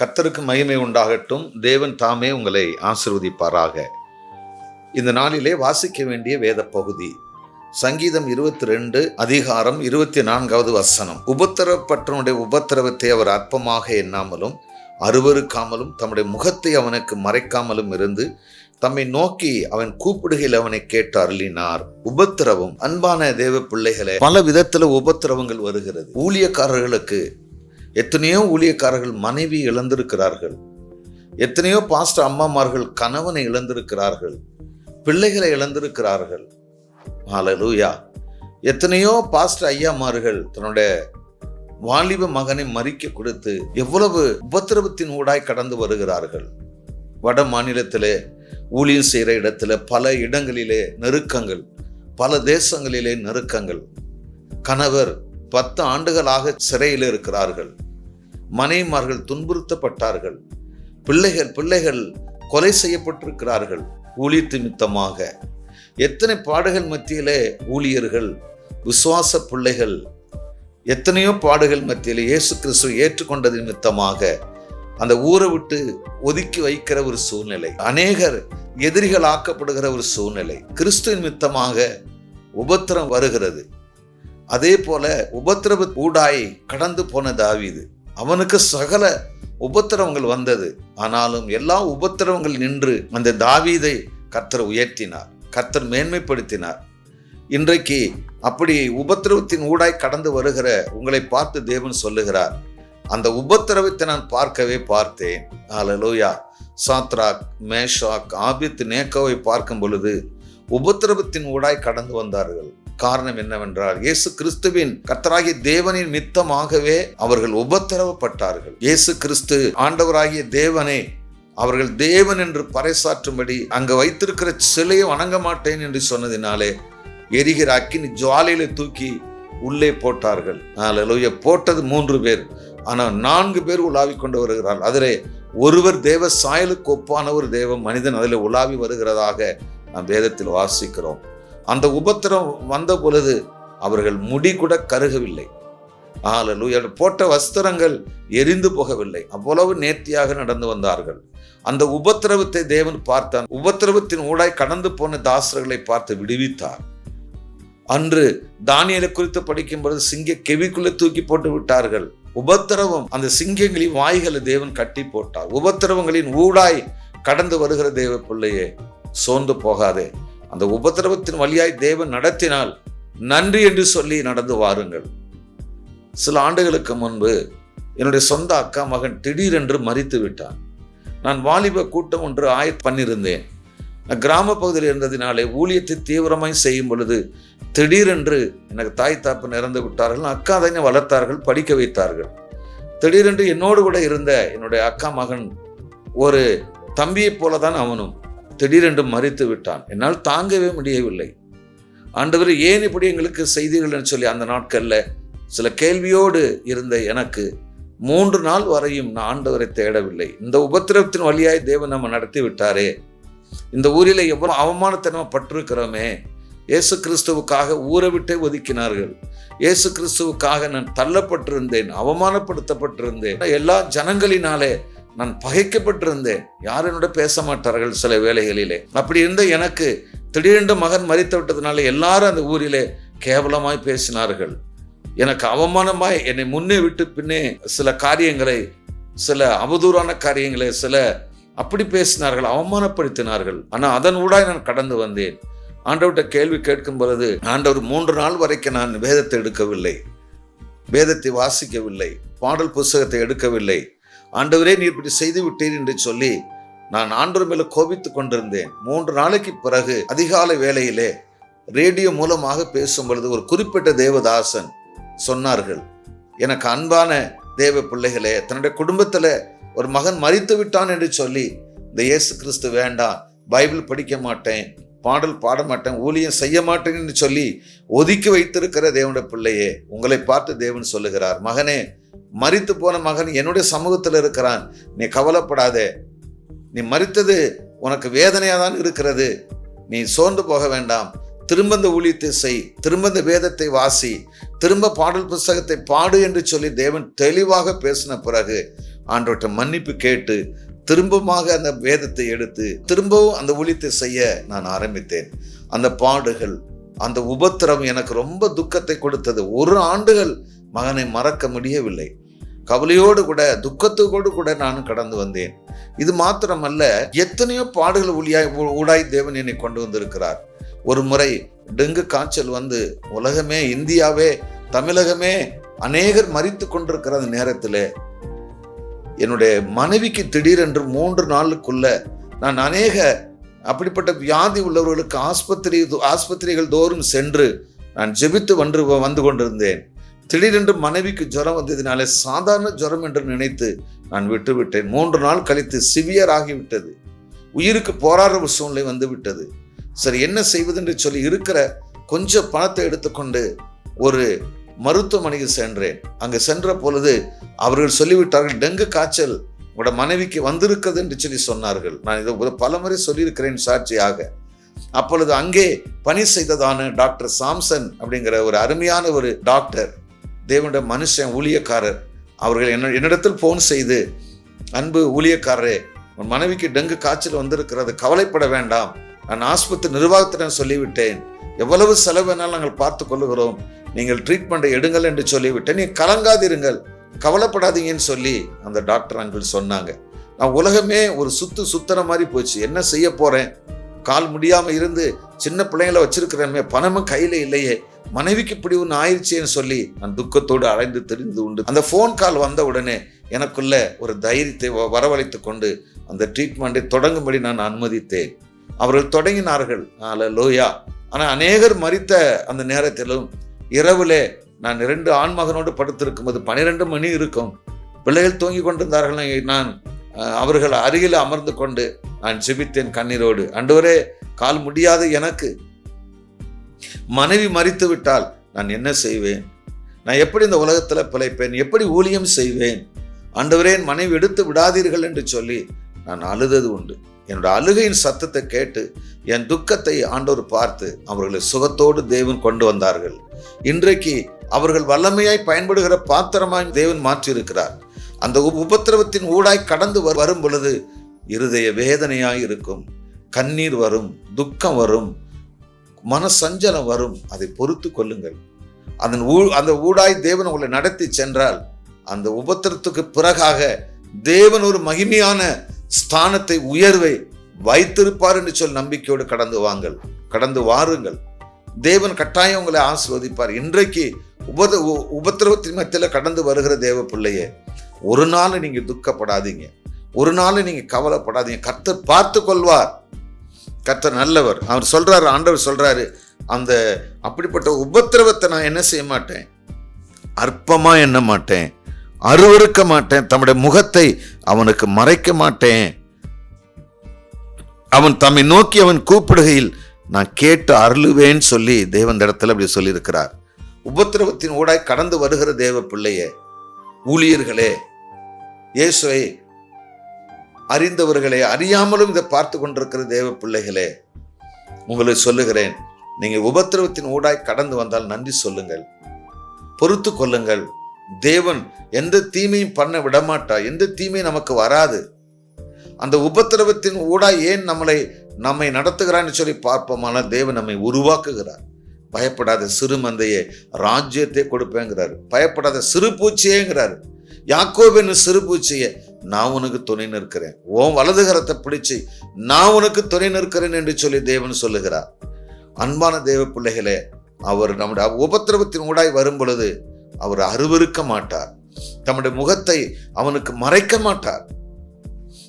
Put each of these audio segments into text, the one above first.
கர்த்தருக்கு மகிமை உண்டாகட்டும். தேவன் தாமே உங்களை ஆசீர்வதிப்பாராக. இந்த நாளிலே வாசிக்க வேண்டிய வேத பகுதி சங்கீதம் 22 அதிகாரம் 24வது வசனம். உபத்திரவப்பட்டவனுடைய உபத்திரவத்தை அவர் அற்பமாக எண்ணாமலும் அருவருக்காமலும் தம்முடைய முகத்தை அவனுக்கு மறைக்காமலும் இருந்து தம்மை நோக்கி அவன் கூப்பிடுகையில் அவனை கேட்டு அருளினார். உபத்திரவம், அன்பான தேவ பிள்ளைகளே, பல விதத்துல உபத்திரவங்கள் வருகிறது. ஊழியக்காரர்களுக்கு எத்தனையோ ஊழியக்காரர்கள் மனைவி இழந்திருக்கிறார்கள். எத்தனையோ பாஸ்டர் அம்மாமார்கள் கணவனை இழந்திருக்கிறார்கள், பிள்ளைகளை இழந்திருக்கிறார்கள். ஹல்லேலூயா. எத்தனையோ பாஸ்டர் ஐயாமார்கள் தன்னுடைய வாலிப மகனை மறிக்க கொடுத்து எவ்வளவு உபத்திரவத்தின் ஊடாய் கடந்து வருகிறார்கள். வட மாநிலத்திலே ஊழியம் செய்கிற இடத்துல பல இடங்களிலே நெருக்கங்கள், பல தேசங்களிலே நெருக்கங்கள். கணவர் 10 ஆண்டுகளாக சிறையில் இருக்கிறார்கள். மனைவிமார்கள் துன்புறுத்தப்பட்டார்கள். பிள்ளைகள் கொலை செய்யப்பட்டிருக்கிறார்கள் ஊழியத்து நிமித்தமாக. எத்தனை பாடுகள் மத்தியிலே ஊழியர்கள், விசுவாச பிள்ளைகள் எத்தனையோ பாடுகள் மத்தியிலே இயேசு கிறிஸ்துவை ஏற்றுக்கொண்டது நிமித்தமாக அந்த ஊரை விட்டு ஒதுக்கி வைக்கிற ஒரு சூழ்நிலை, அநேகர் எதிரிகள் ஆக்கப்படுகிற ஒரு சூழ்நிலை. கிறிஸ்து நிமித்தமாக உபத்திரம் வருகிறது. அதே போல உபத்திரவ ஊடாய் கடந்து போன தாவீது, அவனுக்கு சகல உபத்திரவங்கள் வந்தது. ஆனாலும் எல்லா உபத்திரவங்கள் நின்று அந்த தாவீதை கர்த்தர் உயர்த்தினார், கர்த்தர் மேன்மைப்படுத்தினார். இன்றைக்கு அப்படி உபத்திரவத்தின் ஊடாய் கடந்து வருகிற உங்களை பார்த்து தேவன் சொல்லுகிறார், அந்த உபத்திரவத்தை நான் பார்க்கவே பார்த்தேன். ஹல்லேலூயா. சாத்ராக், மேஷாக், ஆபேத் நேகோவை பார்க்கும் பொழுது உபத்திரவத்தின் ஊடாய் கடந்து வந்தார்கள். காரணம் என்னவென்றால் இயேசு கிறிஸ்துவின் கர்த்தராகிய தேவனின் மித்தமாகவே அவர்கள் உபத்திரவப்பட்டார்கள். இயேசு கிறிஸ்து ஆண்டவராகிய தேவனை அவர்கள் தேவன் என்று பறைசாற்றும்படி அங்க வைத்திருக்கிற சிலையை வணங்க மாட்டேன் என்று சொன்னதினாலே எரிகிற அக்கினி ஜுவாலையில தூக்கி உள்ளே போட்டார்கள். ஹல்லேலூயா. போட்டது 3 பேர், ஆனால் 4 பேர் உலாவி கொண்டு வருகிறார்கள். அதிலே ஒருவர் தேவ சாயலுக்கு ஒப்பான ஒரு தேவ மனிதன் அதில் உலாவி வருகிறதாக நாம் வேதத்தில் வாசிக்கிறோம். அந்த உபத்திரம் வந்த பொழுது அவர்கள் முடி கூட கருகவில்லை. ஹல்லேலூயா. போட்ட வஸ்திரங்கள் எரிந்து போகவில்லை. அவ்வளவு நேர்த்தியாக நடந்து வந்தார்கள். அந்த உபத்திரவத்தை தேவன் பார்த்தான். உபத்திரவத்தின் ஊடாய் கடந்து போன தாசர்களை பார்த்து விடுவித்தார். அன்று தானியேலை குறித்து படிக்கும் பொழுது சிங்க கெவிக்குள்ளே தூக்கி போட்டு விட்டார்கள். உபத்திரவம், அந்த சிங்கங்களின் வாய்களை தேவன் கட்டி போட்டார். உபத்திரவங்களின் ஊடாய் கடந்து வருகிற தேவ பிள்ளையே, சோர்ந்து போகாதே. அந்த உபத்திரவத்தின் வழியாய் தேவன் நடத்தினால் நன்றி என்று சொல்லி நடந்து வாருங்கள். சில ஆண்டுகளுக்கு முன்பு என்னுடைய சொந்த அக்கா மகன் திடீரென்று மரித்து விட்டான். நான் வாலிப கூட்டம் ஒன்று பண்ணியிருந்தேன். நான் கிராம பகுதியில் இருந்ததினாலே ஊழியத்தை தீவிரமாய் செய்யும் பொழுது திடீரென்று எனக்கு தாய் தாப்பன் இறந்து விட்டார்கள். அக்கா தான் வளர்த்தார்கள், படிக்க வைத்தார்கள். திடீரென்று என்னோடு கூட இருந்த என்னுடைய அக்கா மகன் ஒரு தம்பியை போலதான் அவனும் திடீரென்று மரித்து விட்டான். என்னால் தாங்கவே முடியவில்லை. ஆண்டவர் ஏன் இப்படி எங்களுக்கு செய்தீர்கள் சொல்லி அந்த நாட்களில் சில கேள்வியோடு இருந்த எனக்கு 3 நாள் வரையும் நான் ஆண்டவரை தேடவில்லை. இந்த உபத்திரவத்தின் வழியாய் தேவன் நம்ம நடத்தி விட்டாரே, இந்த ஊரில் எவ்வளவு அவமானத்தை நம்ம பட்டிருக்கிறோமே. இயேசு கிறிஸ்துவுக்காக ஊரை விட்டே ஒதுக்கினார்கள். இயேசு கிறிஸ்துவுக்காக நான் தள்ளப்பட்டிருந்தேன், அவமானப்படுத்தப்பட்டிருந்தேன். எல்லா ஜனங்களினாலே நான் பகைக்கப்பட்டிருந்தேன். யாரும் என்னோட பேச மாட்டார்கள் சில வேளைகளிலே. அப்படி இருந்த எனக்கு திடீரென்று மகன் மரித்து விட்டதுனால எல்லாரும் அந்த ஊரிலே கேவலமாய் பேசினார்கள். எனக்கு அவமானமாய் என்னை முன்னே விட்டு பின்னே சில காரியங்களை, சில அவதூறான காரியங்களை சில அப்படி பேசினார்கள், அவமானப்படுத்தினார்கள். ஆனால் அதன் ஊடாய் நான் கடந்து வந்தேன். ஆண்டவர்கிட்ட கேள்வி கேட்கும் பொழுது ஆண்டவர் 3 நாள் வரைக்கும் நான் வேதத்தை எடுக்கவில்லை, வேதத்தை வாசிக்கவில்லை, பாடல் புஸ்தகத்தை எடுக்கவில்லை. ஆண்டவரே நீர் இப்படி செய்து விட்டீர் என்று சொல்லி நான் ஆண்டவர் மேல கோபித்து கொண்டிருந்தேன். 3 நாளைக்கு பிறகு அதிகாலை வேளையிலே ரேடியோ மூலமாக பேசும் பொழுது ஒரு குறிப்பிட்ட தேவதாசன் சொன்னார்கள், எனக்கு அன்பான தேவ பிள்ளைகளே, தன்னுடைய குடும்பத்தில் ஒரு மகன் மரித்து விட்டான் என்று சொல்லி இந்த இயேசு கிறிஸ்து வேண்டாம், பைபிள் படிக்க மாட்டேன், பாடல் பாட மாட்டேன், ஊழியம் செய்ய மாட்டேன் என்று சொல்லி ஒதுக்கி வைத்திருக்கிற தேவனுடைய பிள்ளையே, உங்களை பார்த்து தேவன் சொல்லுகிறார், மகனே, மரித்து போன மகன் என்னுடைய சமூகத்தில் இருக்கிறான், நீ கவலைப்படாதே. நீ மரித்தது உனக்கு வேதனையாக தான் இருக்கிறது, நீ சோர்ந்து போக வேண்டாம். திரும்ப இந்த ஊழியத்தை செய், திரும்ப இந்த வேதத்தை வாசி, திரும்ப பாடல் புஸ்தகத்தை பாடு என்று சொல்லி தேவன் தெளிவாக பேசின பிறகு ஆண்டவர்கிட்ட மன்னிப்பு கேட்டு திரும்பமாக அந்த வேதத்தை எடுத்து திரும்பவும் அந்த ஊழியத்தை செய்ய நான் ஆரம்பித்தேன். அந்த பாடுகள், அந்த உபத்திரம் எனக்கு ரொம்ப துக்கத்தை கொடுத்தது. 1 ஆண்டுகள் மகனை மறக்க முடியவில்லை. கவலையோடு கூட துக்கத்தோடு கூட நானும் கடந்து வந்தேன். இது மாத்திரமல்ல, எத்தனையோ பாடுகள் ஊடாய் தேவன் என்னை கொண்டு வந்திருக்கிறார். ஒரு முறை டெங்கு காய்ச்சல் வந்து உலகமே, இந்தியாவே, தமிழகமே அநேகர் மரித்து கொண்டிருக்கிற அந்த நேரத்தில் என்னுடைய மனைவிக்கு திடீரென்று 3 நாளுக்குள்ள நான் அநேக அப்படிப்பட்ட வியாதி உள்ளவர்களுக்கு ஆஸ்பத்திரிகள் தோறும் சென்று நான் ஜெபித்து வந்து கொண்டிருந்தேன். திடீரென்று மனைவிக்கு ஜுரம் வந்ததினாலே சாதாரண ஜுரம் என்று நினைத்து நான் விட்டுவிட்டேன். 3 நாள் கழித்து சிவியர் ஆகிவிட்டது. உயிருக்கு போராடுற சூழ்நிலை வந்து விட்டது. சரி, என்ன செய்வது என்று சொல்லி இருக்கிற கொஞ்சம் பணத்தை எடுத்துக்கொண்டு ஒரு மருத்துவமனைக்கு சென்றேன். அங்கு சென்ற பொழுது அவர்கள் சொல்லிவிட்டார்கள், டெங்கு காய்ச்சல் உங்களோட மனைவிக்கு வந்திருக்கிறது என்று சொல்லி சொன்னார்கள். நான் இதை பலமுறை சொல்லியிருக்கிறேன் சாட்சியாக. அப்பொழுது அங்கே பணி செய்ததான டாக்டர் சாம்சன் அப்படிங்கிற ஒரு அருமையான ஒரு டாக்டர், தேவனுடைய மனுஷன், ஊழியக்காரர், அவர்கள் என்னிடத்தில் போன் செய்து, அன்பு ஊழியக்காரரே, உன் மனைவிக்கு டெங்கு காய்ச்சல் வந்திருக்கிறது, கவலைப்பட வேண்டாம், நான் ஆஸ்பத்திரி நிர்வாகத்திடம் சொல்லிவிட்டேன், எவ்வளவு செலவு வேணாலும் நாங்கள் பார்த்து கொள்ளுகிறோம், நீங்கள் ட்ரீட்மெண்ட்டை எடுங்கள் என்று சொல்லிவிட்டேன், நீ கலங்காதிருங்கள், கவலைப்படாதீங்கன்னு சொல்லி அந்த டாக்டர் அங்கிள் சொன்னாங்க. நான் உலகமே ஒரு சுத்துற மாதிரி போச்சு. என்ன செய்ய போறேன், கால் முடியாம இருந்து சின்ன பிள்ளைங்களை வச்சிருக்கிறேன், பணமும் கையில இல்லையே, மனைவிக்கு இப்படி ஒன்று ஆயிடுச்சேன்னு சொல்லி நான் துக்கத்தோடு அலைந்து தெரிந்து உண்டு. அந்த ஃபோன் கால் வந்த உடனே எனக்குள்ள ஒரு தைரியத்தை வரவழைத்து கொண்டு அந்த ட்ரீட்மெண்ட்டை தொடங்கும்படி நான் அனுமதித்தேன். அவர்கள் தொடங்கினார்கள். அல்லேலூயா. ஆனால் அநேகர் மரித்த அந்த நேரத்திலும் இரவுலே நான் 2 ஆண்மகனோடு படுத்திருக்கும் போது 12 மணி இருக்கும். பிள்ளைகள் தூங்கி கொண்டிருந்தார்கள். நான் அவர்கள் அருகில் அமர்ந்து கொண்டு நான் ஜெபித்தேன் கண்ணீரோடு. ஆண்டவரே, கால் முடியாத எனக்கு மனைவி மரித்து விட்டால் நான் என்ன செய்வேன்? நான் எப்படி இந்த உலகத்தில் பிழைப்பேன்? எப்படி ஊழியம் செய்வேன்? ஆண்டவரே, என் மனைவி எடுத்து விடாதீர்கள் என்று சொல்லி நான் அழுதது உண்டு. என்னோட அழுகையின் சத்தத்தை கேட்டு என் துக்கத்தை ஆண்டவர் பார்த்து அவர்களை சுகத்தோடு தேவன் கொண்டு வந்தார்கள். இன்றைக்கு அவர்கள் வல்லமையாய் பயன்படுகிற பாத்திரமாய் தேவன் மாற்றியிருக்கிறார். அந்த உபத்திரவத்தின் ஊடாய் கடந்து வரும் பொழுது இருதய வேதனையாய் இருக்கும், கண்ணீர் வரும், துக்கம் வரும், மனசஞ்சலம் வரும். அதை பொறுத்து கொள்ளுங்கள். அந்த ஊடாய் தேவன் உங்களை நடத்தி சென்றால் அந்த உபத்திரத்துக்கு பிறகாக தேவன் ஒரு மகிமையான ஸ்தானத்தை, உயர்வை வைத்திருப்பார் என்று சொல்லி நம்பிக்கையோடு கடந்து வாருங்கள். தேவன் கட்டாயம் உங்களை ஆசீர்வதிப்பார். இன்றைக்கு உபத்திரவத்தின் மத்தியில் கடந்து வருகிற தேவ பிள்ளையே, ஒரு நாள் நீங்க துக்கப்படாதீங்க, ஒரு நாள் நீங்க கவலைப்படாதீங்க. கர்த்தர் பார்த்து கொள்வார். கர்த்தர் நல்லவர். அவர் சொல்றாரு, ஆண்டவர் சொல்றாரு, அந்த அப்படிப்பட்ட உபத்திரவத்தை நான் என்ன செய்ய மாட்டேன், அற்பமா எண்ண மாட்டேன், அருவருக்க மாட்டேன், தம்முடைய முகத்தை அவனுக்கு மறைக்க மாட்டேன். அவன் தம்மை நோக்கி அவன் கூப்பிடுகையில் நான் கேட்டு அருளுவேன்னு சொல்லி தேவன் இடத்துல அப்படி சொல்லியிருக்கிறார். உபத்திரவத்தின் ஊடாய் கடந்து வருகிற தேவ பிள்ளையே, ஊழியர்களே, இயேசுவை அறிந்தவர்களே, அறியாமலும் இதை பார்த்து கொண்டிருக்கிற தேவ பிள்ளைகளே, உங்களுக்கு சொல்லுகிறேன், நீங்க உபத்திரவத்தின் ஊடாய் கடந்து வந்தால் நன்றி சொல்லுங்கள், பொறுத்து கொள்ளுங்கள். தேவன் எந்த தீமையும் பண்ண விடமாட்டார். எந்த தீமையும் நமக்கு வராது. அந்த உபத்திரவத்தின் ஊடாய் ஏன் நம்மை நடத்துகிறான்னு சொல்லி பார்ப்போமானால் தேவன் நம்மை உருவாக்குகிறார். பயப்படாத சிறு மந்தையே, ராஜ்யத்தை கொடுப்பேங்கிறார். பயப்படாத சிறு பூச்சியேங்கிறார். யாக்கோபு சிறு பூச்சியே, நான் உனக்கு துணை நிற்கிறேன், உன் வலதுகரத்தை பிடிச்சு நான் உனக்கு துணை நிற்கிறேன் என்று சொல்லி தேவன் சொல்லுகிறார். அன்பான தேவ பிள்ளைகளே, அவர் நம்முடைய உபத்திரவத்தின் ஊடாய் வரும் பொழுது அவர் அருவருக்க மாட்டார். தம்முடைய முகத்தை அவனுக்கு மறைக்க மாட்டார்.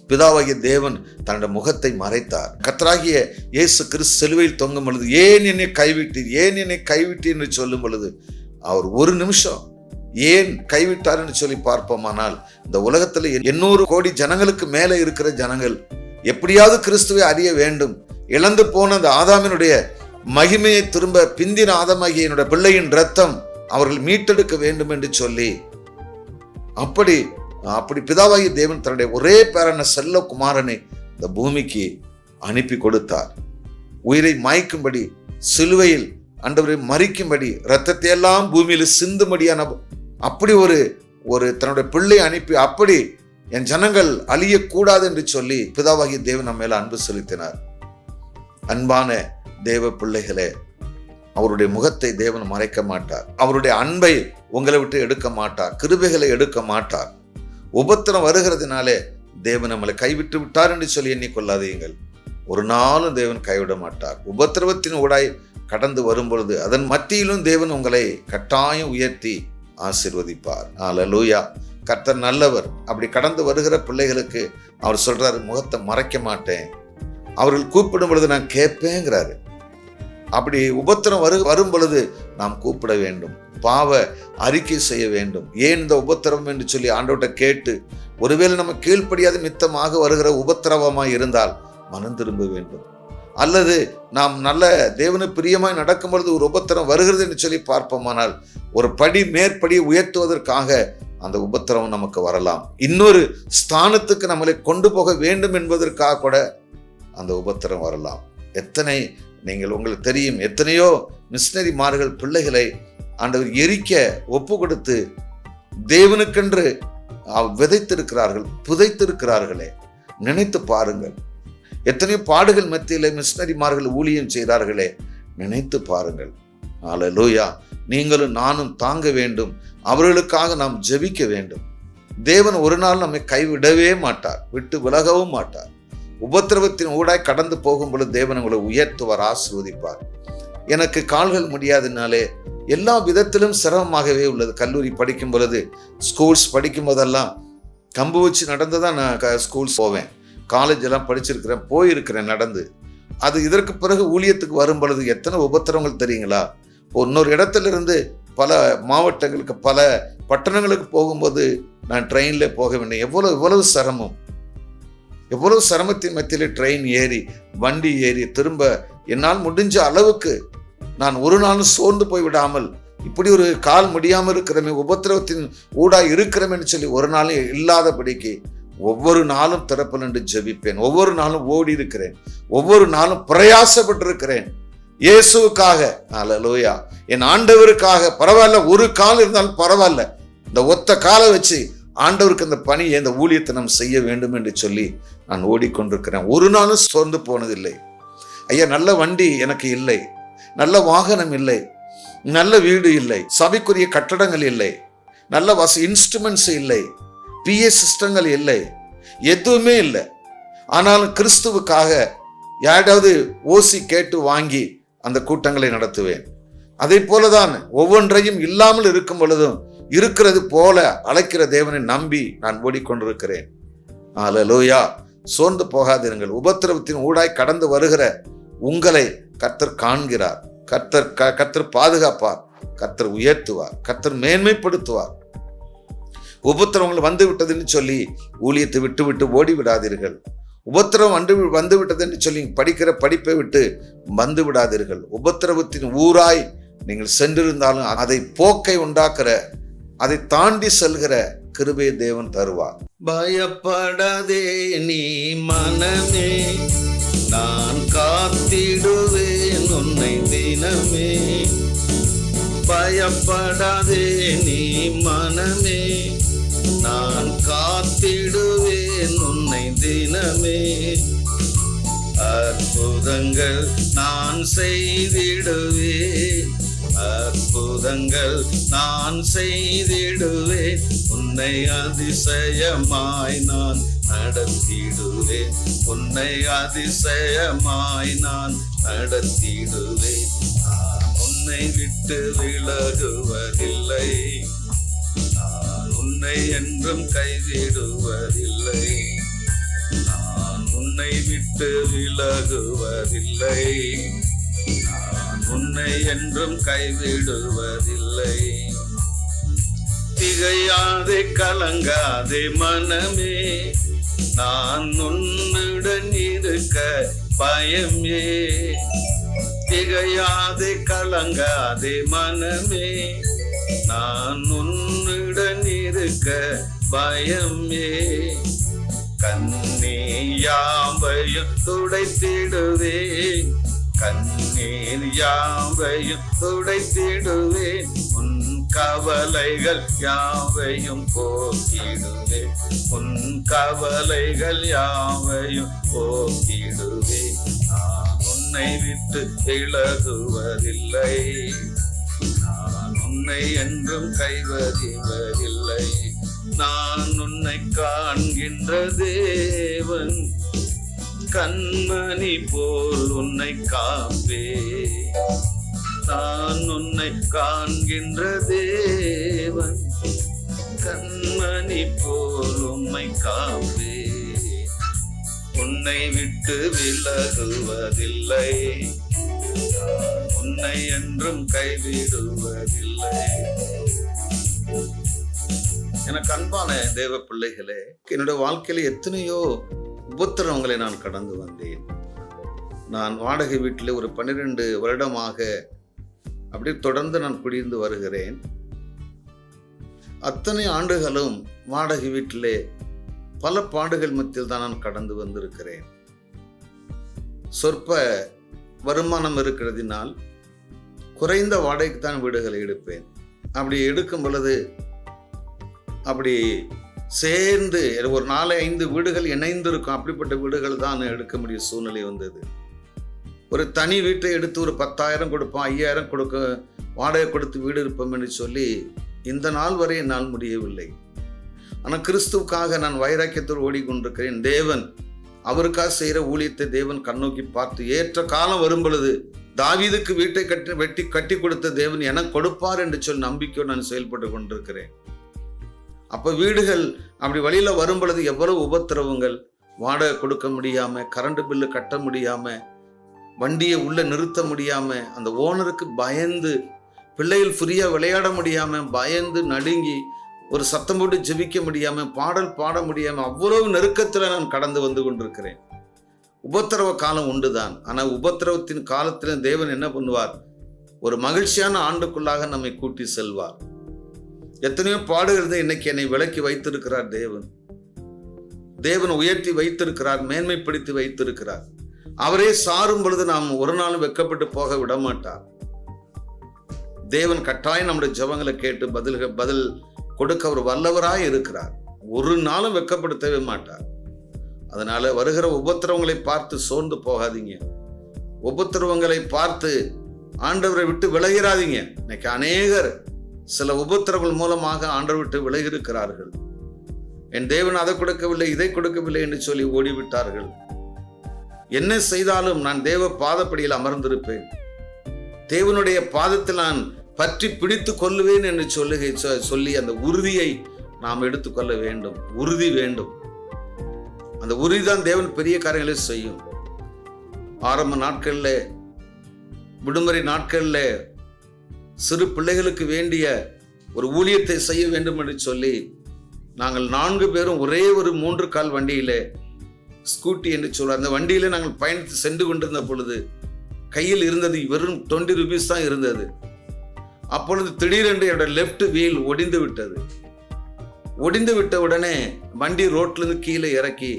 பிதாவாகிய தேவன் தன்னுடைய முகத்தை மறைத்தார். கர்த்தராகிய இயேசு கிறிஸ்து சிலுவையில் தொங்கும் பொழுது, ஏன் என்னை கைவிட்டீர், ஏன் என்னை கைவிட்டீர் என்று சொல்லும் பொழுது அவர் ஒரு நிமிஷம் ஏன் கைவிட்டார் என்று சொல்லி பார்ப்போமானால், இந்த உலகத்தில் 800 கோடி ஜனங்களுக்கு மேலே இருக்கிற ஜனங்கள் எப்படியாவது கிறிஸ்துவை அறிய வேண்டும், இழந்து போன அந்த ஆதாமினுடைய மகிமையை திரும்ப பிந்தின ஆதாமாகிய என்னுடைய பிள்ளையின் ரத்தம் அவர்கள் மீட்டெடுக்க வேண்டும் என்று சொல்லி அப்படி பிதாவாகிய தேவன் தன்னுடைய ஒரே பேரான செல்ல குமாரனை இந்த பூமிக்கு அனுப்பி கொடுத்தார். உயிரை மாய்க்கும்படி, சிலுவையில் ஆண்டவரை மறிக்கும்படி, இரத்தத்தை எல்லாம் பூமியில் சிந்தும்படியான அப்படி ஒரு தன்னுடைய பிள்ளை அனுப்பி அப்படி என் ஜனங்கள் அழியக்கூடாது என்று சொல்லி பிதாவாகிய தேவன் நம்ம மேல அன்பு செலுத்தினார். அன்பான தேவ பிள்ளைகளே, அவருடைய முகத்தை தேவன் மறைக்க மாட்டார். அவருடைய அன்பை உங்களை விட்டு எடுக்க மாட்டார். கிருபைகளை எடுக்க மாட்டார். உபத்திரம் வருகிறதுனாலே தேவன் நம்மளை கைவிட்டு விட்டார் என்று சொல்லி எண்ணிக்கொள்ளாதீங்கள். ஒரு நாளும் தேவன் கைவிட மாட்டார். உபத்திரவத்தின் ஊடாய் கடந்து வரும் பொழுது அதன் மத்தியிலும் தேவன் உங்களை கட்டாயம் உயர்த்தி ஆசீர்வதிப்பார். அல்லேலூயா. கர்த்தர் நல்லவர். அப்படி கடந்து வருகிற பிள்ளைகளுக்கு அவர் சொல்றாரு, முகத்தை மறைக்க மாட்டேன், அவர்கள் கூப்பிடும் பொழுது நான் கேட்பேங்கிறாரு. அப்படி உபத்திரம் வரும் பொழுது நாம் கூப்பிட வேண்டும், பாவ அறிக்கை செய்ய வேண்டும். ஏன் இந்த உபத்திரவம் என்று சொல்லி ஆண்டவர்கிட்ட கேட்டு, ஒருவேளை நம்ம கீழ்ப்படியாது மித்தமாக வருகிற உபத்திரவமாய் இருந்தால் மனம் திரும்ப வேண்டும். அல்லது நாம் நல்ல தேவனு பிரியமாய் நடக்கும் பொழுது ஒரு உபத்திரம் வருகிறது என்று சொல்லி பார்ப்போமானால் ஒரு படி மேற்படியை உயர்த்துவதற்காக அந்த உபத்திரவம் நமக்கு வரலாம். இன்னொரு ஸ்தானத்துக்கு நம்மளை கொண்டு போக வேண்டும் என்பதற்காக கூட அந்த உபத்திரம் வரலாம். நீங்கள் உங்களுக்கு தெரியும், எத்தனையோ மிஷனரிமார்கள் பிள்ளைகளை ஆண்டவர் எரிக்க ஒப்பு கொடுத்து தேவனுக்கென்று விதைத்திருக்கிறார்கள், புதைத்திருக்கிறார்களே. நினைத்து பாருங்கள். எத்தனையோ பாடுகள் மத்தியிலே மிஷனரிமார்கள் ஊழியம் செய்தார்களே, நினைத்து பாருங்கள். அல்லேலூயா. நீங்களும் நானும் தாங்க வேண்டும். அவர்களுக்காக நாம் ஜெபிக்க வேண்டும். தேவன் ஒரு நாள் நம்மை கைவிடவே மாட்டார், விட்டு விலகவும் மாட்டார். உபத்திரவத்தின் ஊடாய் கடந்து போகும் பொழுது தேவன் உங்களை உயர்த்துவார், ஆசீர்வதிப்பார். எனக்கு கால்கள் முடியாதனாலே எல்லா விதத்திலும் சிரமமாகவே உள்ளது. கல்லூரி படிக்கும் பொழுது, ஸ்கூல்ஸ் படிக்கும் போதெல்லாம் கம்பு வச்சு நடந்து தான் நான் ஸ்கூல்ஸ் போவேன். காலேஜ் எல்லாம் படிச்சிருக்கிறேன், போயிருக்கிறேன் நடந்து. அது இதற்கு பிறகு ஊழியத்துக்கு வரும் பொழுது எத்தனை உபத்திரவங்கள் தெரியுங்களா? இன்னொரு இடத்துல இருந்து பல மாவட்டங்களுக்கு, பல பட்டணங்களுக்கு போகும்போது நான் ட்ரெயினில் போக வேண்டும். எவ்வளவு சிரமம், எவ்வளவு சிரமத்தின் மத்தியில் ட்ரெயின் ஏறி வண்டி ஏறி திரும்ப என்னால் முடிஞ்ச அளவுக்கு நான் ஒரு நாளும் சோர்ந்து போய் விடாமல், இப்படி ஒரு கால் முடியாமல் இருக்கிறமே, உபத்திரவத்தின் ஊடாய் இருக்கிறோம்னு சொல்லி ஒரு நாளும் இல்லாதபடிக்கு ஒவ்வொரு நாளும் திறப்பில் நின்று ஜெபிப்பேன். ஒவ்வொரு நாளும் ஓடி இருக்கிறேன், ஒவ்வொரு நாளும் பிரயாசப்பட்டிருக்கிறேன் இயேசுவுக்காக. அல்லேலூயா. என் ஆண்டவருக்காக. பரவாயில்ல, ஒரு கால் இருந்தாலும் பரவாயில்ல, இந்த ஒத்த காலை வச்சு ஆண்டவருக்கு அந்த பணியை, இந்த ஊழியத்தை நாம் செய்ய வேண்டும் என்று சொல்லி நான் ஓடிக்கொண்டிருக்கிறேன். ஒரு நாளும் சோர்ந்து போனதில்லை. ஐயா, நல்ல வண்டி எனக்கு இல்லை, நல்ல வாகனம் இல்லை, நல்ல வீடு இல்லை, சபைக்குரிய கட்டடங்கள் இல்லை, நல்ல இன்ஸ்ட்ருமெண்ட்ஸ் இல்லை, பிஏ சிஸ்டங்கள் இல்லை, எதுவுமே இல்லை. ஆனாலும் கிறிஸ்துவுக்காக யாராவது ஓசி கேட்டு வாங்கி அந்த கூட்டங்களை நடத்துவேன். அதை போலதான் ஒவ்வொன்றையும் இல்லாமல் இருக்கும் பொழுதும் இருக்கிறது போல அழைக்கிற தேவனை நம்பி நான் ஓடிக்கொண்டிருக்கிறேன். அல்லேலூயா. சோர்ந்து போகாதிருங்கள். உபத்திரவத்தின் ஊடாய் கடந்து வருகிற உங்களை கர்த்தர் காண்கிறார். கர்த்தர் பாதுகாப்பார், கர்த்தர் உயர்த்துவார், கர்த்தர் மேன்மைப்படுத்துவார். உபத்திரவங்கள் வந்து விட்டதுன்னு சொல்லி ஊழியத்தை விட்டு விட்டு ஓடி விடாதீர்கள். உபத்திரவம் வந்து விட்டது என்று சொல்லி படிக்கிற படிப்பை விட்டு வந்து விடாதீர்கள். உபத்திரவத்தின் ஊராய் நீங்கள் சென்றிருந்தாலும் அதை போக்கை உண்டாக்குற, அதை தாண்டி செல்கிற கிருபையை தேவன் தருவார். பயப்படாதே நீ மனமே, நான் காத்திடுவேன் உன்னை தினமே. பயப்படாதே நீ மனமே, நான் காத்திடுவேன் உன்னை தினமே. அற்புதங்கள் நான் செய்திடுவேன், அற்புதங்கள் நான் செய்திடுவேன். உன்னை அதிசயமாய் நான் நடத்திடுவேன், உன்னை அதிசயமாய் நான் நடத்திடுவேன். நான் உன்னை விட்டு விலகுவதில்லை, நான் உன்னை என்றும் கைவிடுவதில்லை. நான் உன்னை விட்டு விலகுவதில்லை, நான் உன்னை என்றும் கைவிடுவதில்லை. திகையாதே கலங்காதே மனமே, நான் உன்னுடன் இருக்க பயமே. திகையாதே கலங்காதே மனமே, நான் உன்னுடன் இருக்க பயமே. கண்ணீர் யாவையும் துடைத்திடுவேன், கண்ணீர் யாவையும் துடைத்திடுவேன். உன் கவலைகள் யாவையும் போக்கிடுவேன். தீர்த்திடுவேன். உன் கவலைகள் யாவையும் போக்கிடுவேன். நான் உன்னை விட்டு விலகுவதில்லை. நான் உன்னை என்றும் கைவிடுவதில்லை. நான் உன்னை காண்கின்ற தேவன், கண்மணி போல் உன்னை காப்பே. நான் உன்னை காண்கின்ற தேவன், கண்மணி போல் உம்மை காப்பே. உன்னை விட்டு விலகுவதில்லை. நான் உன்னை என்றும் கைவிடுவதில்லை. எனக்கு அன்பான தேவ பிள்ளைகளே, என்னுடைய வாழ்க்கையில எத்தனையோ உபத்திரவங்களை நான் கடந்து வந்தேன். நான் வாடகை வீட்டில் ஒரு 12 வருடமாக அப்படி தொடர்ந்து நான் குடியிருந்து வருகிறேன். அத்தனை ஆண்டுகளும் வாடகை வீட்டிலே பல பாடுகள் மத்தியில் தான் நான் கடந்து வந்திருக்கிறேன். சொற்ப வருமானம் இருக்கிறதினால் குறைந்த வாடகைக்கு தான் வீடுகளை எடுப்பேன். அப்படி எடுக்கும் பொழுது அப்படி சேர்ந்து ஒரு 4-5 வீடுகள் இணைந்திருக்கும். அப்படிப்பட்ட வீடுகள் தான் எடுக்க முடியும் சூழ்நிலை வந்தது. ஒரு தனி வீட்டை எடுத்து ஒரு 10,000 கொடுப்போம், 5,000 கொடுக்க வாடகை கொடுத்து வீடு இருப்போம் என்று சொல்லி இந்த நாள் வரை என்னால் முடியவில்லை. ஆனால் கிறிஸ்துவுக்காக நான் வைராக்கியத்தோடு ஓடிக்கொண்டிருக்கிறேன். தேவன் அவருக்காக செய்கிற ஊழியத்தை தேவன் கண்ணோக்கி பார்த்து ஏற்ற காலம் வரும் பொழுது தாவீதுக்கு வீட்டை கட்டி கொடுத்த தேவன் எனக்கு கொடுப்பார் என்று சொல்லி நம்பிக்கையோடு நான் செயல்பட்டு கொண்டிருக்கிறேன். அப்போ வீடுகள் அப்படி வழியில் வரும் பொழுது எவ்வளவு உபத்திரவங்கள், வாடகை கொடுக்க முடியாம, கரண்ட் பில்லு கட்ட முடியாம, வண்டியை உள்ள நிறுத்த முடியாம, அந்த ஓனருக்கு பயந்து, பிள்ளைகள் ஃப்ரீயா விளையாட முடியாம பயந்து நடுங்கி, ஒரு சத்தம் போட்டு ஜெபிக்க முடியாம, பாடல் பாட முடியாம, அவ்வளவு நெருக்கத்துல நான் கடந்து வந்து கொண்டிருக்கிறேன். உபத்திரவ காலம் உண்டுதான். ஆனா உபத்திரவத்தின் காலத்துல தேவன் என்ன பண்ணுவார்? ஒரு மகிழ்ச்சியான ஆண்டுக்குள்ளாக நம்மை கூட்டி செல்வார். எத்தனையோ பாடுகள் இன்னைக்கு என்னை விலக்கி வைத்திருக்கிறார் தேவன். தேவன் உயர்த்தி வைத்திருக்கிறார், மேன்மைப்படுத்தி வைத்திருக்கிறார். அவரே சாரும் பொழுது நாம் ஒரு நாளும் வெட்கப்பட்டு போக விட மாட்டார். தேவன் கட்டாயம் நம்முடைய ஜெபங்களை கேட்டு பதில் கொடுக்க அவர் வல்லவராய் இருக்கிறார். ஒரு நாளும் வெட்கப்படுத்தவே மாட்டார். அதனால வருகிற உபத்திரவங்களை பார்த்து சோர்ந்து போகாதீங்க. உபத்திரவங்களை பார்த்து ஆண்டவரை விட்டு விலகிறாதீங்க. இன்னைக்கு அநேகர் சில உபத்திரவங்கள் மூலமாக ஆண்டவர் விட்டு விலகி இருக்கிறார்கள். என் தேவன் அதை கொடுக்கவில்லை, இதை கொடுக்கவில்லை என்று சொல்லி ஓடிவிட்டார்கள். என்ன செய்தாலும் நான் தேவ பாதப்படியில் அமர்ந்திருப்பேன், தேவனுடைய பாதத்தில் நான் பற்றி பிடித்து கொள்ளுவேன் என்று சொல்லி அந்த உறுதியை நாம் எடுத்துக்கொள்ள வேண்டும். உறுதி வேண்டும். அந்த உறுதிதான் தேவன் பெரிய காரியங்களை செய்யும். ஆரம்ப நாட்களில், விடுமுறை நாட்களில் சிறு பிள்ளைகளுக்கு வேண்டிய ஒரு ஊழியத்தை செய்ய வேண்டும் என்று சொல்லி நாங்கள் 4 பேரும் ஒரே ஒரு 3 கால் வண்டியில, ஸ்கூட்டி என்று சொல்ல அந்த வண்டியில நாங்கள் பயணித்து சென்று கொண்டிருந்த பொழுது கையில் இருந்தது வெறும் 20 ரூபீஸ் தான் இருந்தது. அப்பொழுது திடீரென்று என்னோட லெஃப்ட் வீல் ஒடிந்து விட்டது. ஒடிந்து விட்ட உடனே வண்டி ரோட்லேருந்து கீழே இறக்கி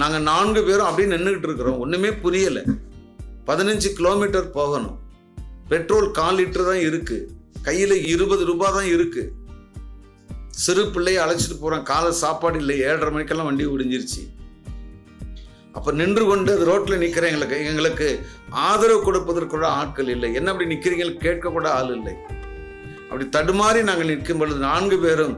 நாங்கள் 4 பேரும் அப்படியே நின்றுகிட்டு இருக்கிறோம். ஒன்றுமே புரியலை. 15 கிலோமீட்டர் போகணும். பெட்ரோல் 1/4 லிட்டர் தான் இருக்கு. கையில் 20 ரூபாய் தான் இருக்கு. சிறு பிள்ளையை அழைச்சிட்டு போகிறோம். காலை சாப்பாடு இல்லை. 7:30 மணிக்கெல்லாம் வண்டி ஒடிஞ்சிருச்சு. அப்போ நின்று கொண்டு அது ரோட்டில் நிற்கிற எங்களுக்கு ஆதரவு கொடுப்பதற்கூட ஆட்கள் இல்லை. என்ன அப்படி நிற்கிறீங்க கேட்கக்கூட ஆள் இல்லை. அப்படி தடுமாறி நாங்கள் நிற்கும் பொழுது 4 பேரும்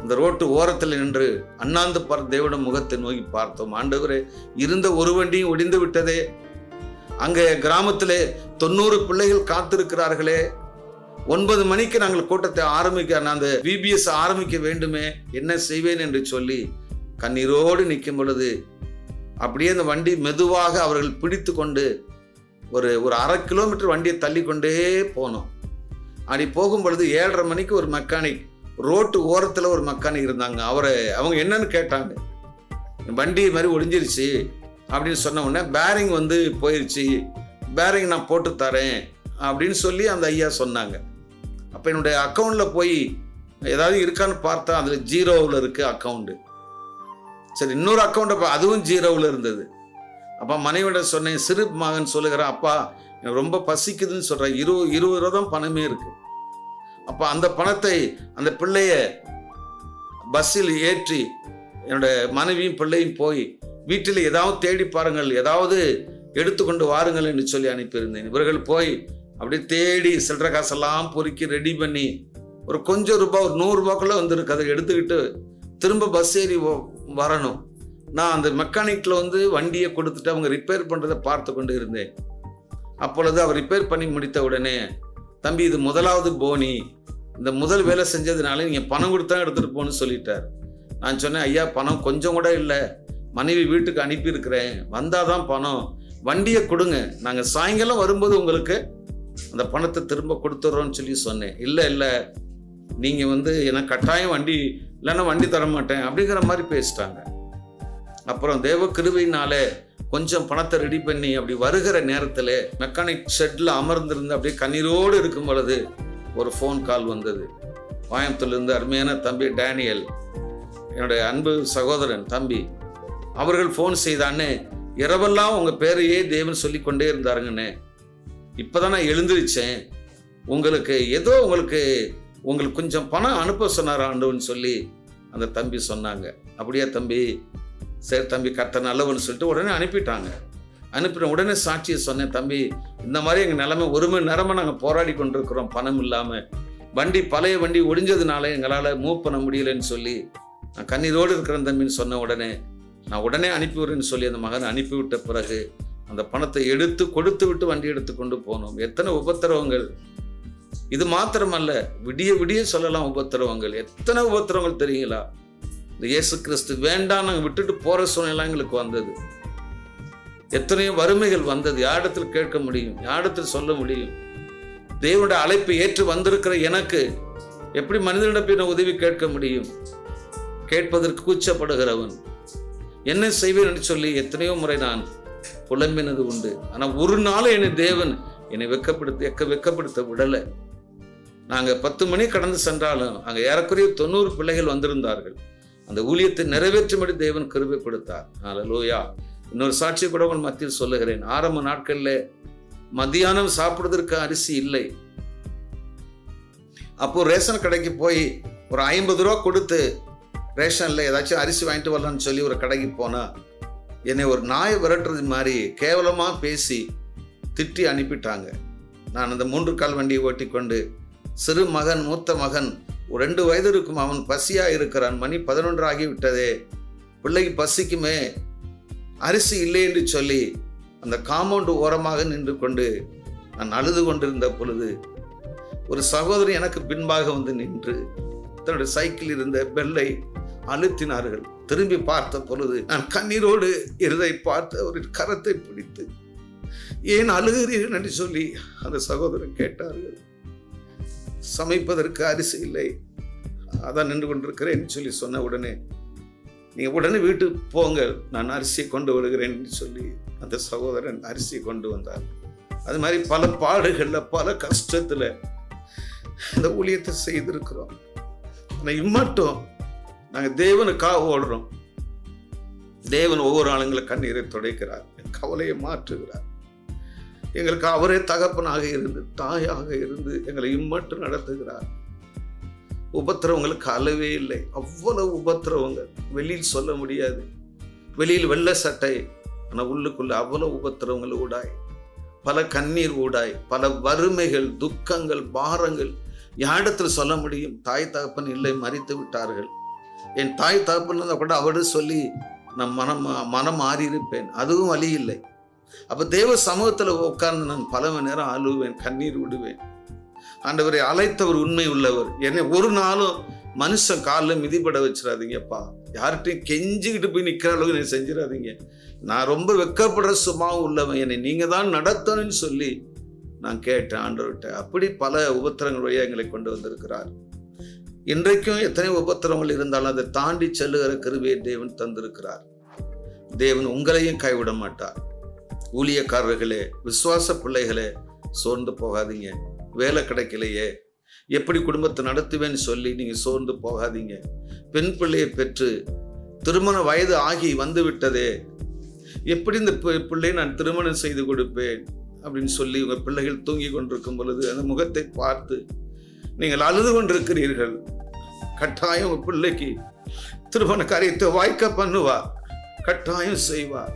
இந்த ரோட்டு ஓரத்தில் நின்று அண்ணாந்து பார்த்து தேவனுடைய முகத்தை நோக்கி பார்த்தோம். ஆண்டவரே, இருந்த ஒரு வண்டியும் ஒடிந்து விட்டதே. அங்கே கிராமத்திலே 90 பிள்ளைகள் காத்திருக்கிறார்களே. 9 மணிக்கு நாங்கள் கூட்டத்தை அந்த VBS ஆரம்பிக்க வேண்டுமே, என்ன செய்வேன் என்று சொல்லி கண்ணீரோடு நிற்கும் பொழுது அப்படியே அந்த வண்டி மெதுவாக அவர்கள் பிடித்து கொண்டு ஒரு 1/2 கிலோமீட்டர் வண்டியை தள்ளி கொண்டே போனோம். அப்படி போகும் பொழுது 7:30 மணிக்கு ஒரு மெக்கானிக், ரோட்டு ஓரத்தில் ஒரு மெக்கானிக் இருந்தாங்க. அவங்க என்னன்னு கேட்டாங்க. வண்டி மாதிரி ஒடிஞ்சிருச்சு அப்படின்னு சொன்ன உடனே பேரிங் போயிடுச்சு, பேரிங் நான் போட்டு தரேன் அப்படின்னு சொல்லி அந்த ஐயா சொன்னாங்க. அப்போ என்னுடைய அக்கௌண்ட்டில் போய் ஏதாவது இருக்கான்னு பார்த்தா அதில் 0வில் இருக்குது அக்கௌண்ட்டு. சரி, இன்னொரு அக்கௌண்ட்டை அதுவும் 0வில் இருந்தது. அப்போ மனைவிட சொன்னேன். சிறு மகன் சொல்லுகிறேன், அப்பா எனக்கு ரொம்ப பசிக்குதுன்னு சொல்கிறேன். 20 ரூபா தான் பணமே இருக்குது. அப்போ அந்த பணத்தை அந்த பிள்ளைய பஸ்ஸில் ஏற்றி என்னுடைய மனைவியும் பிள்ளையும் போய் வீட்டில் ஏதாவது தேடி பாருங்கள், ஏதாவது எடுத்துக்கொண்டு வாருங்கள் என்று சொல்லி அனுப்பியிருந்தேன். இவர்கள் போய் அப்படியே தேடி சில்லற காசெல்லாம் பொறுக்கி ரெடி பண்ணி ஒரு கொஞ்சம் ரூபாய், ஒரு 100 ரூபாய்க்குள்ள வந்துருக்கு. அதை எடுத்துக்கிட்டு திரும்ப பஸ் ஏறி வரணும். நான் அந்த மெக்கானிக்கில் வண்டியை கொடுத்துட்டு அவங்க ரிப்பேர் பண்ணுறதை பார்த்து கொண்டு இருந்தேன். அப்பொழுது அவர் ரிப்பேர் பண்ணி முடித்த உடனே, தம்பி இது முதலாவது போனி, இந்த முதல் வேலை செஞ்சதுனால நீங்கள் பணம் கொடுத்தா எடுத்துகிட்டு போகணும்னு சொல்லிட்டார். நான் சொன்னேன், ஐயா பணம் கொஞ்சம் கூட இல்லை, மனைவி வீட்டுக்கு அனுப்பியிருக்கிறேன், வந்தால் தான் பணம், வண்டியை கொடுங்க, நாங்கள் சாயங்காலம் வரும்போது உங்களுக்கு அந்த பணத்தை திரும்ப கொடுத்துட்றோன்னு சொல்லி சொன்னேன். இல்லை நீங்கள் எனக்கு கட்டாயம் வண்டி இல்லைன்னா வண்டி தர மாட்டேன் அப்படிங்கிற மாதிரி பேசிட்டாங்க. அப்புறம் தேவ கிருபையினாலே கொஞ்சம் பணத்தை ரெடி பண்ணி அப்படி வருகிற நேரத்தில் மெக்கானிக் ஷெட்டில் அமர்ந்திருந்து அப்படியே கண்ணீரோடு இருக்கும் பொழுது ஒரு ஃபோன் கால் வந்தது. கோயம்புத்தூர்லேருந்து அருமையான தம்பி டேனியல், என்னுடைய அன்பு சகோதரன் தம்பி, அவர்கள் ஃபோன் செய்தான்னு, இரவெல்லாம் உங்கள் பேரையே தேவன் சொல்லி கொண்டே இருந்தாருங்கண்ணே, இப்போ தான் நான் எழுந்திருச்சேன், உங்களுக்கு ஏதோ உங்களுக்கு கொஞ்சம் பணம் அனுப்ப சொன்னார் ஆண்டவன்னு சொல்லி அந்த தம்பி சொன்னாங்க. அப்படியே தம்பி, சரி தம்பி கர்த்தர் நல்லவன்னு சொல்லிட்டு உடனே அனுப்பிட்டாங்க. அனுப்பின உடனே சாட்சியை சொன்னேன், தம்பி இந்த மாதிரி எங்கள் நிலைமை 1 மணி நேரமாக நாங்கள் போராடி கொண்டிருக்கிறோம், பணம் இல்லாமல், பழைய வண்டி ஒடிஞ்சதுனால எங்களால் மூவ் பண்ண முடியலன்னு சொல்லி நான் கண்ணீரோடு இருக்கிறேன் தம்பின்னு சொன்ன உடனே, நான் உடனே அனுப்பிவிடுறேன்னு சொல்லி அந்த மகனை அனுப்பிவிட்ட பிறகு அந்த பணத்தை எடுத்து கொடுத்து விட்டு வண்டி எடுத்து கொண்டு போனோம். எத்தனை உபத்திரவங்கள்! இது மாத்திரமல்ல, விடிய சொல்லலாம் உபத்திரவங்கள், எத்தனை உபத்திரவங்கள் தெரியுங்களா? இந்த இயேசு கிறிஸ்து வேண்டாம் நாங்கள் விட்டுட்டு போகிற சூழ்நிலை எங்களுக்கு வந்தது. எத்தனையோ வறுமைகள் வந்தது. யாரிடத்தில் கேட்க முடியும்? யாரிடத்தில் சொல்ல முடியும்? தேவனுடைய அழைப்பை ஏற்று வந்திருக்கிற எனக்கு எப்படி மனிதனிடம் உதவி கேட்க முடியும்? கேட்பதற்கு கூச்சப்படுகிறவன், என்ன செய்வேன் என்று சொல்லி எத்தனையோ முறை நான் புலம்பினது உண்டு. ஆனால் ஒரு நாள் என்னை தேவன் என்னை வெக்கப்படுத்த விடலை. நாங்கள் 10 மணி கடந்து சென்றாலும் அங்கே ஏறக்குறைய 90 பிள்ளைகள் வந்திருந்தார்கள். அந்த ஊழியத்தை நிறைவேற்றும்படி தேவன் கிருபை கொடுத்தார். ஹல்லேலூயா. இன்னொரு சாட்சியை கூட உங்கள் மத்தியில் சொல்லுகிறேன். ஆரம்ப நாட்களில் மத்தியானம் சாப்பிடுவதற்கு அரிசி இல்லை. அப்போ ரேஷன் கடைக்கு போய் ஒரு 50 ரூபா கொடுத்து ரேஷனில் ஏதாச்சும் அரிசி வாங்கிட்டு வரலான்னு சொல்லி ஒரு கடைக்கு போனால் என்னை ஒரு நாயை விரட்டுறது மாதிரி கேவலமாக பேசி திட்டி அனுப்பிட்டாங்க. நான் அந்த 3 கால் வண்டியை ஓட்டி கொண்டு, சிறு மகன், மூத்த மகன் 2 வயது இருக்கும், அவன் பசியாக இருக்கிறான், மணி 11 ஆகிவிட்டதே, பிள்ளைக்கு பசிக்குமே, அரிசி இல்லை என்று சொல்லி அந்த காம்பவுண்டு ஓரமாக நின்று கொண்டு நான் அழுது கொண்டிருந்த பொழுது ஒரு சகோதரி எனக்கு பின்பாக வந்து நின்று தன்னுடைய சைக்கிள் இருந்த பெல்லை அழுத்தினார்கள். திரும்பி பார்த்த பொழுது நான் கண்ணீரோடு இருதை பார்த்து ஒரு கரத்தை பிடித்து, ஏன் அழுகிறீர்கள் என்று சொல்லி அந்த சகோதரன் கேட்டார்கள். சமைப்பதற்கு அரிசி இல்லை, அதான் நின்று கொண்டிருக்கிறேன் சொல்லி சொன்ன உடனே, நீங்கள் உடனே வீட்டுக்கு போங்க, நான் அரிசியை கொண்டு வருகிறேன் என்று சொல்லி அந்த சகோதரன் அரிசியை கொண்டு வந்தார். அது மாதிரி பல பாடுகளில், பல கஷ்டத்தில் இந்த ஊழியத்தை செய்திருக்கிறோம். ஆனால் இம்மட்டும் நாங்கள் தேவனுக்காக ஓடுறோம். தேவன் ஒவ்வொரு ஆளுங்களை கண்ணீரை துடைக்கிறார், கவலையை மாற்றுகிறார். எங்களுக்கு அவரே தகப்பனாக இருந்து, தாயாக இருந்து எங்களை இம்மட்டும் நடத்துகிறார். உபத்திரவங்களுக்கு அளவே இல்லை, அவ்வளவு உபத்திரவங்கள், வெளியில் சொல்ல முடியாது. வெளியில் வெள்ளை சட்டை, ஆனால் உள்ளுக்குள்ள அவ்வளவு உபத்திரவங்கள் ஊடாய், பல கண்ணீர் ஊடாய், பல வறுமைகள், துக்கங்கள், பாரங்கள். யாரிடத்தில் சொல்ல முடியும்? தாய் தகப்பன் இல்லை, மறித்து விட்டார்கள். என் தாய் தகப்பன் இருந்தால் கூட அவரு சொல்லி நான் மனம் மாறி இருப்பேன், அதுவும் வழி இல்லை. அப்போ தேவ சமூகத்தில் உட்கார்ந்து நான் பல மணி நேரம் அழுவேன், கண்ணீர் விடுவேன். ஆண்டவரை அழைத்தவர் உண்மை உள்ளவர். என்னை ஒரு நாளும் மனுஷன் காலில் மிதிப்பட வச்சிடாதீங்கப்பா, யார்கிட்டையும் கெஞ்சிக்கிட்டு போய் நிற்கிற அளவுக்கு என்னை செஞ்சிடாதீங்க. நான் ரொம்ப வெக்கப்படுற சுபாவம் உள்ளவன், என்னை நீங்கள் தான் நடத்தணும்னு சொல்லி நான் கேட்டேன் ஆண்டவர்கிட்ட. அப்படி பல உபத்திரங்கள் வழியாக எங்களை கொண்டு வந்திருக்கிறார். இன்றைக்கும் எத்தனை உபத்திரங்கள் இருந்தாலும் அதை தாண்டி செல்லுகிற கிருபையை தேவன் தந்திருக்கிறார். தேவன் உங்களையும் கைவிட மாட்டார். ஊழியக்காரர்களே, விசுவாச பிள்ளைகளே, சோர்ந்து போகாதீங்க. வேலை கிடைக்கலையே, எப்படி குடும்பத்தை நடத்துவேன்னு சொல்லி நீங்கள் சோர்ந்து போகாதீங்க. பெண் பிள்ளையை பெற்று திருமண வயது ஆகி வந்து விட்டதே, எப்படி இந்த பிள்ளையை நான் திருமணம் செய்து கொடுப்பேன் அப்படின்னு சொல்லி உங்கள் பிள்ளைகள் தூங்கி கொண்டிருக்கும் பொழுது அந்த முகத்தை பார்த்து நீங்கள் அழுது கொண்டிருக்கிறீர்கள். கட்டாயம் உங்கள் பிள்ளைக்கு திருமண காரியத்தை வாய்க்க பண்ணுவார், கட்டாயம் செய்வார்.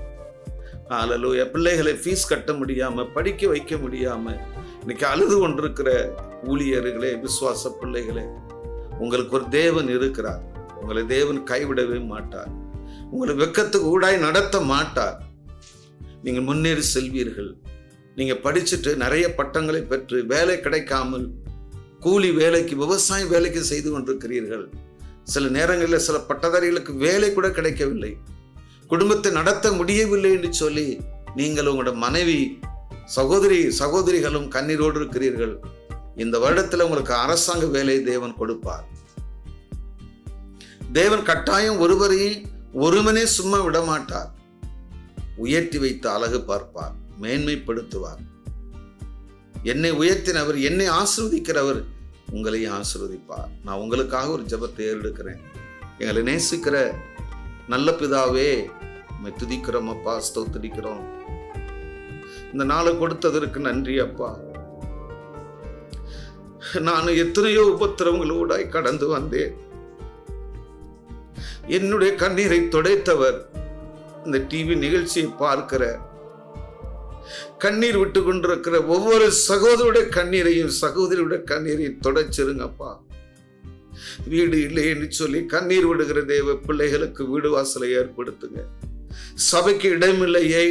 ஹல்லேலூயா. பிள்ளைகளை ஃபீஸ் கட்ட முடியாம, படிக்க வைக்க முடியாம இன்னைக்கு அழுது கொண்டிருக்கிற ஊழியர்களே, விசுவாச பிள்ளைகளே, உங்களுக்கு ஒரு தேவன் இருக்கிறார். உங்களை தேவன் கைவிடவே மாட்டார். உங்களை வெக்கத்துக்கு ஊடாய் நடத்த மாட்டார். நீங்கள் முன்னேறி செல்வீர்கள். நீங்க படிச்சுட்டு நிறைய பட்டங்களை பெற்று வேலை கிடைக்காமல் கூலி வேலைக்கு, விவசாய வேலைக்கு செய்து கொண்டிருக்கிறீர்கள். சில நேரங்களில் சில பட்டதாரிகளுக்கு வேலை கூட கிடைக்கவில்லை, குடும்பத்தை நடத்த முடியவில்லை என்று சொல்லி நீங்கள் உங்களோட மனைவி, சகோதரிகளும் கண்ணீரோடு இருக்கிறீர்கள். இந்த வருடத்தில் உங்களுக்கு அரசாங்க வேலையை தேவன் கொடுப்பார். தேவன் கட்டாயம் ஒருவரையும் ஒருவனே சும்மா விடமாட்டார். உயர்த்தி வைத்து அழகு பார்ப்பார், மேன்மைப்படுத்துவார். என்னை உயர்த்தினவர், என்னை ஆசீர்வதிக்கிறவர் உங்களையும் ஆசீர்வதிப்பார். நான் உங்களுக்காக ஒரு ஜெபத்தை ஏறெடுக்கிறேன். எங்களை நேசிக்கிற நல்ல பிதாவே, உம்மை துதிக்கிறோம் அப்பா, ஸ்தோத்திரிக்கிறோம். இந்த நாளை கொடுத்ததற்கு நன்றி அப்பா. நான் எத்தனையோ உபத்திரவங்களோடாய் கடந்து வந்தேன். என்னுடைய கண்ணீரை துடைத்தவர் இந்த டிவி நிகழ்ச்சியை பார்க்கிற, கண்ணீர் விட்டு கொண்டிருக்கிற ஒவ்வொரு சகோதரருடைய கண்ணீரையும், சகோதரியுடைய கண்ணீரையும் தொடச்சிருங்கப்பா. வீடு இல்லை என்று சொல்லி கண்ணீர் விடுகிற தேவ பிள்ளைகளுக்கு வீடு வாசலை ஏற்படுத்துங்க. சபைக்கு இடம் இல்லையே,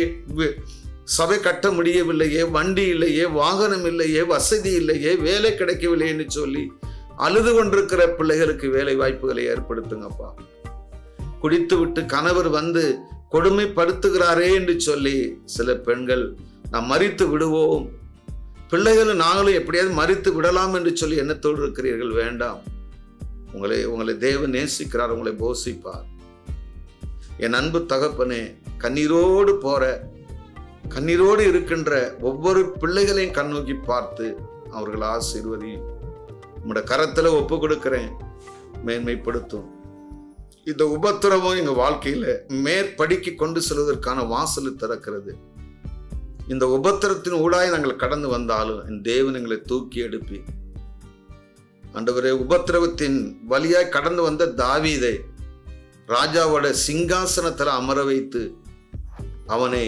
சபை கட்ட முடியவில்லையே, வண்டி இல்லையே, வாகனம் இல்லையே, வசதி இல்லையே, வேலை கிடைக்கவில்லை என்று சொல்லி அழுது கொண்டிருக்கிற பிள்ளைகளுக்கு வேலை வாய்ப்புகளை ஏற்படுத்துங்கப்பா. குடித்து விட்டு கணவர் வந்து கொடுமைப்படுத்துகிறாரே என்று சொல்லி சில பெண்கள் நாம் மரித்து விடுவோம், பிள்ளைகளும் நாங்களும் எப்படியாவது மரித்து விடலாம் என்று சொல்லி எண்ணத்தோடு இருக்கிறீர்கள். வேண்டாம். உங்களை தேவன் நேசிக்கிறார், உங்களை போஷிப்பார். என் அன்பு தகப்பனே, கண்ணீரோடு போற, கண்ணீரோடு இருக்கின்ற ஒவ்வொரு பிள்ளைகளையும் கண்ணோக்கி பார்த்து அவர்கள் ஆசீர்வதியும். உங்களோட கரத்துல ஒப்பு கொடுக்கிறேன், மேன்மைப்படுத்தும். இந்த உபத்திரவம் எங்க வாழ்க்கையில மேற்படிக்கு கொண்டு செல்வதற்கான வாசல் திறக்கிறது. இந்த உபத்திரத்தின் ஊடாய் நாங்கள் கடந்து வந்தாலும் என் தேவன் எங்களை தூக்கி எடுப்பி, ஆண்டவரே, உபத்திரவத்தின் வழியாய் கடந்து வந்த தாவீதை ராஜாவோட சிங்காசனத்தில் அமர வைத்து அவனை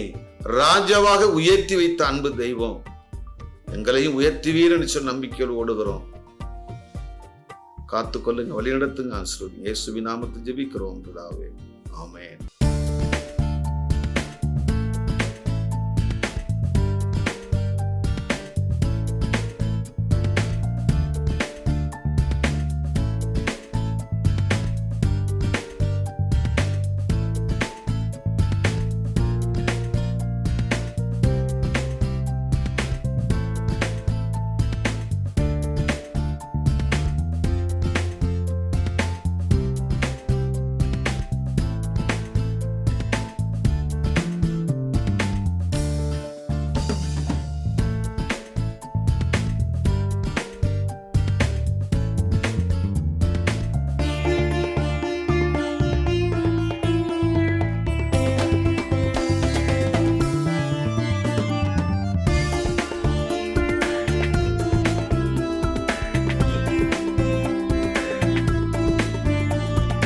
ராஜாவாக உயர்த்தி வைத்த அன்பு தெய்வம், எங்களையும் உயர்த்துவீர் என்று சொல்லி நம்பிக்கையோடு ஓடுகிறோம். காத்துக்கொள்ளுங்க, வழிநடத்துங்க, ஆசீர்வதிங்க. இயேசுவின் நாமத்தில் ஜெபிக்கிறோம் பிதாவே. ஆமென்.